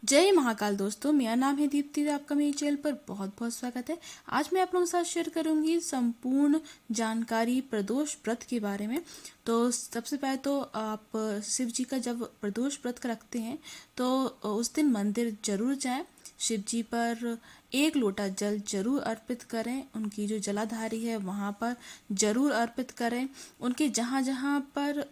जय महाकाल दोस्तों, मेरा नाम है दीप्ति। आपका मेरे चैनल पर बहुत बहुत स्वागत है। आज मैं आप लोगों के साथ शेयर करूंगी संपूर्ण जानकारी प्रदोष व्रत के बारे में। तो सबसे पहले तो आप शिव जी का जब प्रदोष व्रत रखते हैं तो उस दिन मंदिर जरूर जाएं। शिव जी पर एक लोटा जल जरूर अर्पित करें। उनकी जो जलाधारी है वहाँ पर जरूर अर्पित करें। उनके जहाँ जहाँ पर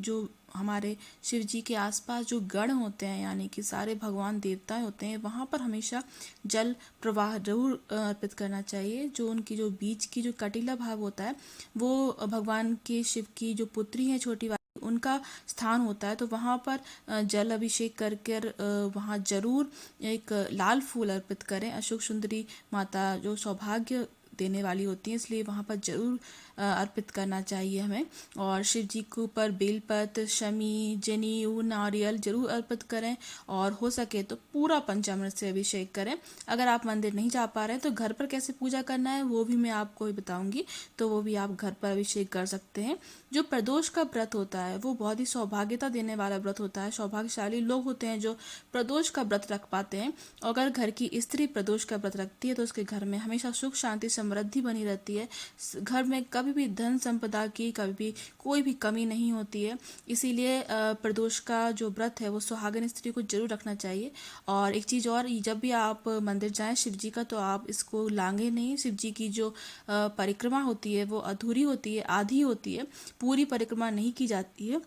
जो हमारे शिव जी के आसपास जो गण होते हैं, यानी कि सारे भगवान देवताएं होते हैं, वहाँ पर हमेशा जल प्रवाह जरूर अर्पित करना चाहिए। जो उनकी जो बीच की जो कटीला भाग होता है वो भगवान के शिव की जो पुत्री है छोटी वाली, उनका स्थान होता है। तो वहाँ पर जल अभिषेक कर कर वहाँ जरूर एक लाल फूल अर्पित करें। अशोक सुंदरी माता जो सौभाग्य देने वाली होती हैं, इसलिए वहाँ पर जरूर अर्पित करना चाहिए हमें। और शिव जी के ऊपर बेलपत्र, शमी, जनेऊ, नारियल जरूर अर्पित करें। और हो सके तो पूरा पंचामृत से अभिषेक करें। अगर आप मंदिर नहीं जा पा रहे हैं तो घर पर कैसे पूजा करना है वो भी मैं आपको बताऊंगी, तो वो भी आप घर पर अभिषेक कर सकते हैं। जो प्रदोष का व्रत होता है वो बहुत ही सौभाग्यता देने वाला व्रत होता है। सौभाग्यशाली लोग होते हैं जो प्रदोष का व्रत रख पाते हैं। और अगर घर की स्त्री प्रदोष का व्रत रखती है तो उसके घर में हमेशा सुख शांति समृद्धि बनी रहती है। घर में कभी भी धन संपदा की कभी भी कोई भी कमी नहीं होती है। इसीलिए प्रदोष का जो व्रत है वो सुहागिन स्त्री को जरूर रखना चाहिए। और एक चीज़ और, जब भी आप मंदिर जाएं शिव जी का, तो आप इसको लांघे नहीं। शिव जी की जो परिक्रमा होती है वो अधूरी होती है, आधी होती है, पूरी परिक्रमा नहीं की जाती है,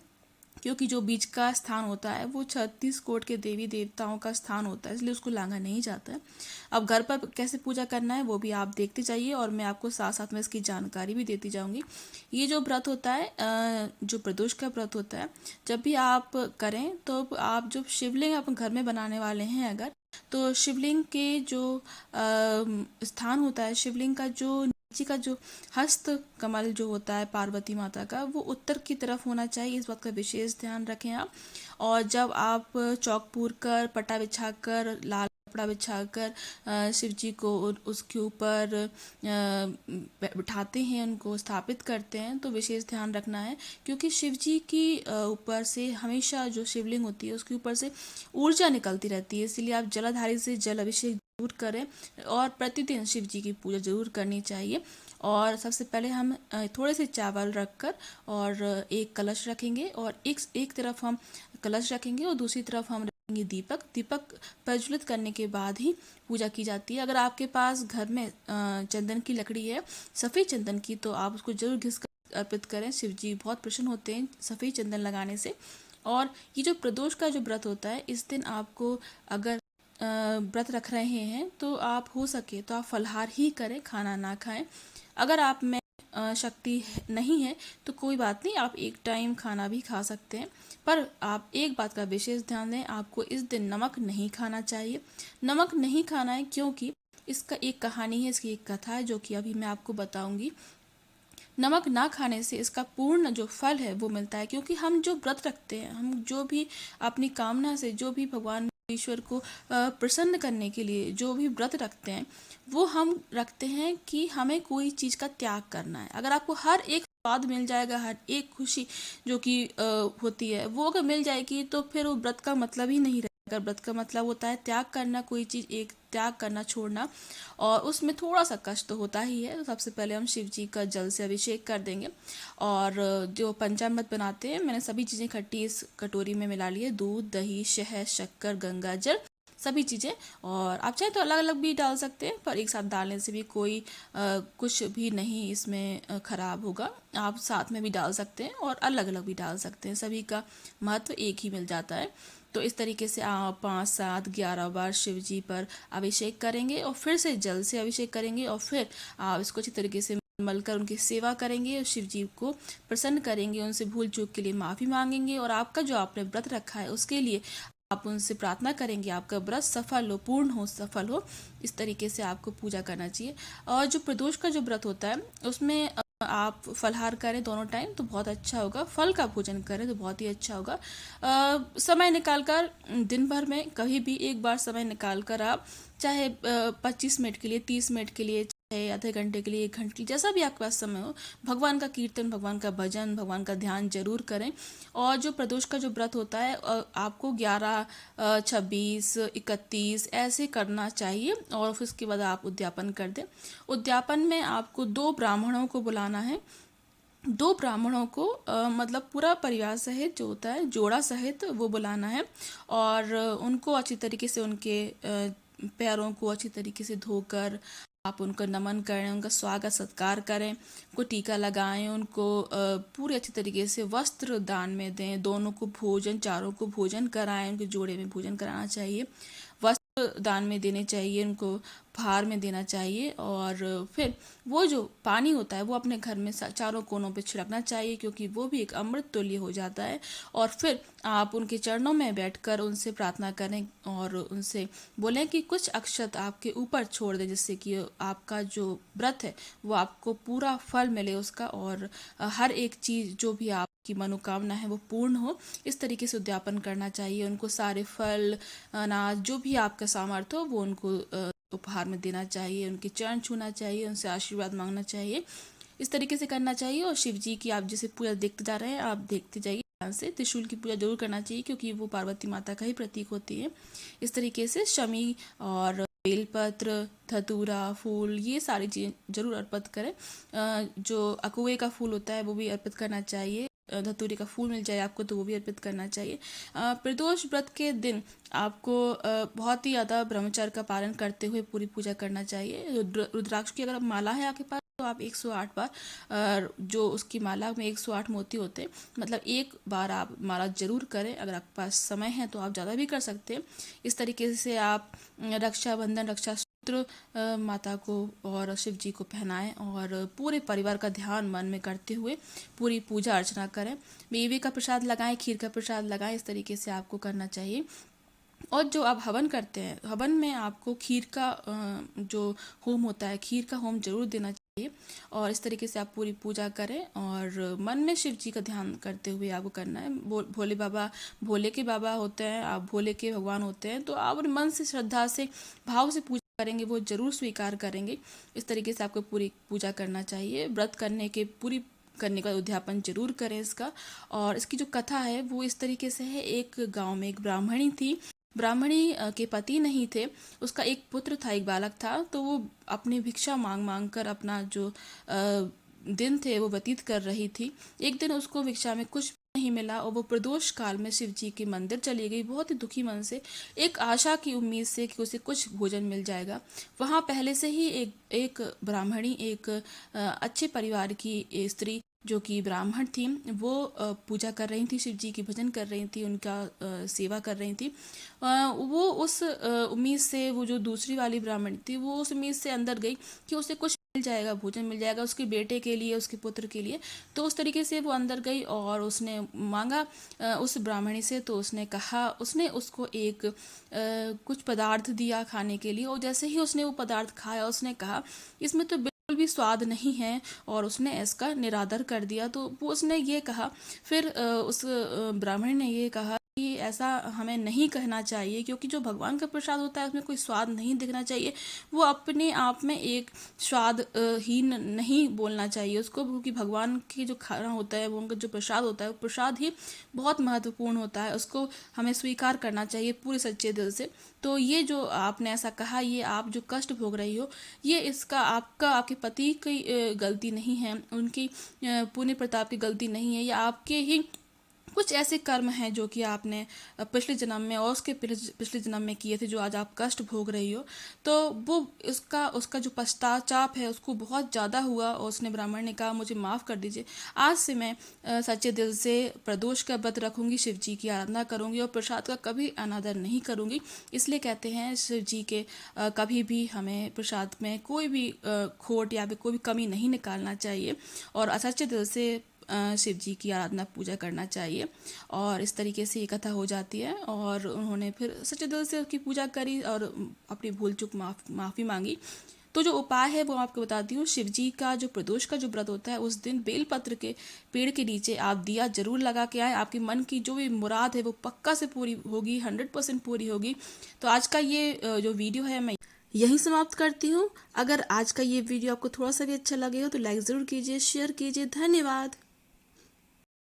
क्योंकि जो बीच का स्थान होता है वो 36 कोट के देवी देवताओं का स्थान होता है, इसलिए उसको लांघा नहीं जाता है। अब घर पर कैसे पूजा करना है वो भी आप देखते जाइए और मैं आपको साथ साथ में इसकी जानकारी भी देती जाऊंगी। ये जो व्रत होता है, जो प्रदोष का व्रत होता है, जब भी आप करें तो आप जो शिवलिंग आप घर में बनाने वाले हैं, अगर तो शिवलिंग के जो स्थान होता है, शिवलिंग का जो नीचे का जो हस्त कमल जो होता है पार्वती माता का, वो उत्तर की तरफ होना चाहिए। इस बात का विशेष ध्यान रखें आप। और जब आप चौक पूर कर, पटा बिछाकर, लाल कपड़ा बिछाकर शिव जी को उसके ऊपर बिठाते हैं, उनको स्थापित करते हैं, तो विशेष ध्यान रखना है। क्योंकि शिव जी की ऊपर से हमेशा जो शिवलिंग होती है उसके ऊपर से ऊर्जा निकलती रहती है, इसलिए आप जलाधारी से जल अभिषेक जरूर करें। और प्रतिदिन शिव जी की पूजा जरूर करनी चाहिए। और सबसे पहले हम थोड़े से चावल रखकर और एक कलश रखेंगे, और एक तरफ हम कलश रखेंगे और दूसरी तरफ हम रखेंगे दीपक। दीपक प्रज्वलित करने के बाद ही पूजा की जाती है। अगर आपके पास घर में चंदन की लकड़ी है, सफ़ेद चंदन की, तो आप उसको जरूर घिस कर अर्पित करें। शिव जी बहुत प्रसन्न होते हैं सफ़ेद चंदन लगाने से। और ये जो प्रदोष का जो व्रत होता है, इस दिन आपको अगर व्रत रख रहे हैं तो आप हो सके तो आप फलाहार ही करें, खाना ना खाएं। अगर आप में शक्ति नहीं है तो कोई बात नहीं, आप एक टाइम खाना भी खा सकते हैं। पर आप एक बात का विशेष ध्यान दें, आपको इस दिन नमक नहीं खाना चाहिए। नमक नहीं खाना है क्योंकि इसका एक कहानी है, इसकी एक कथा है जो कि अभी मैं आपको बताऊंगी। नमक ना खाने से इसका पूर्ण जो फल है वो मिलता है। क्योंकि हम जो व्रत रखते हैं, हम जो भी अपनी कामना से, जो भी भगवान ईश्वर को प्रसन्न करने के लिए जो भी व्रत रखते हैं, वो हम रखते हैं कि हमें कोई चीज़ का त्याग करना है। अगर आपको हर एक स्वाद मिल जाएगा, हर एक खुशी जो कि होती है वो अगर मिल जाएगी, तो फिर वो व्रत का मतलब ही नहीं रहेगा। व्रत का मतलब होता है त्याग करना, कोई चीज़ एक त्याग करना, छोड़ना, और उसमें थोड़ा सा कष्ट तो होता ही है। तो सबसे पहले हम शिव जी का जल से अभिषेक कर देंगे। और जो पंचामृत बनाते हैं, मैंने सभी चीज़ें खट्टी इस कटोरी में मिला ली है, दूध, दही, शहद, शक्कर, गंगा जल, सभी चीज़ें। और आप चाहे तो अलग अलग भी डाल सकते हैं, पर एक साथ डालने से भी कोई कुछ भी नहीं इसमें खराब होगा। आप साथ में भी डाल सकते हैं और अलग अलग भी डाल सकते हैं, सभी का महत्व एक ही मिल जाता है। तो इस तरीके से आप 5, 7, 11 बार शिव जी पर अभिषेक करेंगे और फिर से जल से अभिषेक करेंगे। और फिर आप इसको अच्छी तरीके से मलकर उनकी सेवा करेंगे और शिव जी को प्रसन्न करेंगे, उनसे भूल चूक के लिए माफ़ी मांगेंगे, और आपका जो आपने व्रत रखा है उसके लिए आप उनसे प्रार्थना करेंगे आपका व्रत सफल हो, पूर्ण हो, सफल हो। इस तरीके से आपको पूजा करना चाहिए। और जो प्रदोष का जो व्रत होता है उसमें आप फलाहार करें दोनों टाइम तो बहुत अच्छा होगा, फल का भोजन करें तो बहुत ही अच्छा होगा। समय निकालकर दिन भर में कभी भी एक बार समय निकालकर आप चाहे 25 मिनट के लिए, 30 मिनट के लिए, है, आधे घंटे के लिए, 1 घंटे, जैसा भी आपके पास समय हो, भगवान का कीर्तन, भगवान का भजन, भगवान का ध्यान जरूर करें। और जो प्रदोष का जो व्रत होता है आपको 11, 26, 31 ऐसे करना चाहिए और फिर उसके बाद आप उद्यापन कर दें। उद्यापन में आपको 2 ब्राह्मणों को बुलाना है। 2 ब्राह्मणों को मतलब पूरा परिवार सहित जो होता है, जोड़ा सहित वो बुलाना है और उनको अच्छी तरीके से उनके पैरों को अच्छी तरीके से धोकर आप उनको नमन करें, उनका स्वागत सत्कार करें, उनको टीका लगाएं, उनको पूरे अच्छी तरीके से वस्त्र दान में दें, दोनों को भोजन, चारों को भोजन कराएं, उनके जोड़े में भोजन कराना चाहिए, वस्त्र दान में देने चाहिए, उनको उपहार में देना चाहिए। और फिर वो जो पानी होता है वो अपने घर में चारों कोनों पे छिड़कना चाहिए, क्योंकि वो भी एक अमृत तुल्य हो जाता है। और फिर आप उनके चरणों में बैठकर उनसे प्रार्थना करें और उनसे बोलें कि कुछ अक्षत आपके ऊपर छोड़ दें, जिससे कि आपका जो व्रत है वो आपको पूरा फल मिले उसका, और हर एक चीज़ जो भी आपकी मनोकामना है वो पूर्ण हो। इस तरीके से उद्यापन करना चाहिए। उनको सारे फल, अनाज, जो भी आपका सामर्थ्य हो वो उनको उपहार में देना चाहिए, उनके चरण छूना चाहिए, उनसे आशीर्वाद मांगना चाहिए। इस तरीके से करना चाहिए। और शिव जी की आप जैसे पूजा देखते जा रहे हैं, आप देखते जाइए ध्यान से। त्रिशूल की पूजा जरूर करना चाहिए, क्योंकि वो पार्वती माता का ही प्रतीक होती है। इस तरीके से शमी और बेलपत्र, धतूरा, फूल, ये सारी चीज़ें जरूर अर्पित करें। जो अकुए का फूल होता है वो भी अर्पित करना चाहिए। धतूरे का फूल मिल जाए आपको तो वो भी अर्पित करना चाहिए। प्रदोष व्रत के दिन आपको बहुत ही ज़्यादा ब्रह्मचर्य का पालन करते हुए पूरी पूजा करना चाहिए। रुद्राक्ष की अगर माला है आपके पास तो आप 108 बार, जो उसकी माला में 108 मोती होते हैं, मतलब एक बार आप माला जरूर करें। अगर आपके पास समय है तो आप ज़्यादा भी कर सकते हैं। इस तरीके से आप रक्षाबंधन, रक्षा सूत्र माता को और शिव जी को पहनाएं और पूरे परिवार का ध्यान मन में करते हुए पूरी पूजा अर्चना करें। मेवे का प्रसाद लगाएं, खीर का प्रसाद लगाएं। इस तरीके से आपको करना चाहिए। और जो आप हवन करते हैं, हवन में आपको खीर का जो होम होता है, खीर का होम जरूर देना चाहिए। और इस तरीके से आप पूरी पूजा करें और मन में शिव जी का ध्यान करते हुए आपको करना है। भोले बाबा, भोले के बाबा होते हैं, आप भोले के भगवान होते हैं, तो आप मन से, श्रद्धा से, भाव से पूजा करेंगे, वो जरूर स्वीकार करेंगे। इस तरीके से आपको पूरी पूजा करना चाहिए। व्रत करने का उद्यापन जरूर करें इसका। और इसकी जो कथा है वो इस तरीके से है। एक गांव में एक ब्राह्मणी थी। ब्राह्मणी के पति नहीं थे, उसका एक पुत्र था, एक बालक था। तो वो अपनी भिक्षा मांग मांग कर अपना जो दिन थे वो व्यतीत कर रही थी। एक दिन उसको भिक्षा में कुछ नहीं मिला और वो प्रदोष काल में शिव जी के मंदिर चली गई, बहुत ही दुखी मन से, एक आशा की उम्मीद से कि उसे कुछ भोजन मिल जाएगा। वहाँ पहले से ही एक ब्राह्मणी, एक अच्छे परिवार की स्त्री जो कि ब्राह्मण थी, वो पूजा कर रही थी, शिव जी की भजन कर रही थी, उनका सेवा कर रही थी। वो उस उम्मीद से, वो जो दूसरी वाली ब्राह्मण थी, वो उस उम्मीद से अंदर गई कि उसे कुछ मिल जाएगा, भोजन मिल जाएगा उसके बेटे के लिए, उसके पुत्र के लिए। तो उस तरीके से वो अंदर गई और उसने मांगा उस ब्राह्मणी से। तो उसने कहा, उसने उसको एक कुछ पदार्थ दिया खाने के लिए। और जैसे ही उसने वो पदार्थ खाया, उसने कहा इसमें तो बिल्कुल भी स्वाद नहीं है, और उसने इसका निरादर कर दिया। तो वो उसने ये कहा, फिर उस ब्राह्मण ने ये कहा कि ऐसा हमें नहीं कहना चाहिए, क्योंकि जो भगवान का प्रसाद होता है उसमें कोई स्वाद नहीं दिखना चाहिए। वो अपने आप में एक स्वाद हीन नहीं बोलना चाहिए उसको, क्योंकि भगवान के जो खाना होता है, वो उनका जो प्रसाद होता है, वो प्रसाद ही बहुत महत्वपूर्ण होता है। उसको हमें स्वीकार करना चाहिए पूरे सच्चे दिल से। तो ये जो आपने ऐसा कहा, ये आप जो कष्ट भोग रही हो, ये इसका आपके पति की गलती नहीं है, उनकी पुण्य प्रताप की गलती नहीं है। ये आपके ही कुछ ऐसे कर्म हैं जो कि आपने पिछले जन्म में और उसके पिछले जन्म में किए थे, जो आज आप कष्ट भोग रही हो। तो वो उसका जो पश्चाताप है उसको बहुत ज़्यादा हुआ, और उसने, ब्राह्मण ने कहा, मुझे माफ़ कर दीजिए, आज से मैं सच्चे दिल से प्रदोष का व्रत रखूंगी, शिव जी की आराधना करूंगी और प्रसाद का कभी अनादर नहीं करूंगी। इसलिए कहते हैं शिव जी के कभी भी हमें प्रसाद में कोई भी खोट या फिर कोई भी कमी नहीं निकालना चाहिए, और सच्चे दिल से शिव जी की आराधना पूजा करना चाहिए। और इस तरीके से ये कथा हो जाती है। और उन्होंने फिर सच्चे दिल से उसकी पूजा करी और अपनी भूल चूक माफ़ी मांगी। तो जो उपाय है वो आपको बताती हूँ। शिव जी का जो प्रदोष का जो व्रत होता है, उस दिन बेलपत्र के पेड़ के नीचे आप दिया जरूर लगा के आए। आपके मन की जो भी मुराद है वो पक्का से पूरी होगी, 100% पूरी होगी। तो आज का ये जो वीडियो है, मैं यहीं समाप्त करती हूँ। अगर आज का ये वीडियो आपको थोड़ा सा भी अच्छा लगे हो तो लाइक ज़रूर कीजिए, शेयर कीजिए। धन्यवाद।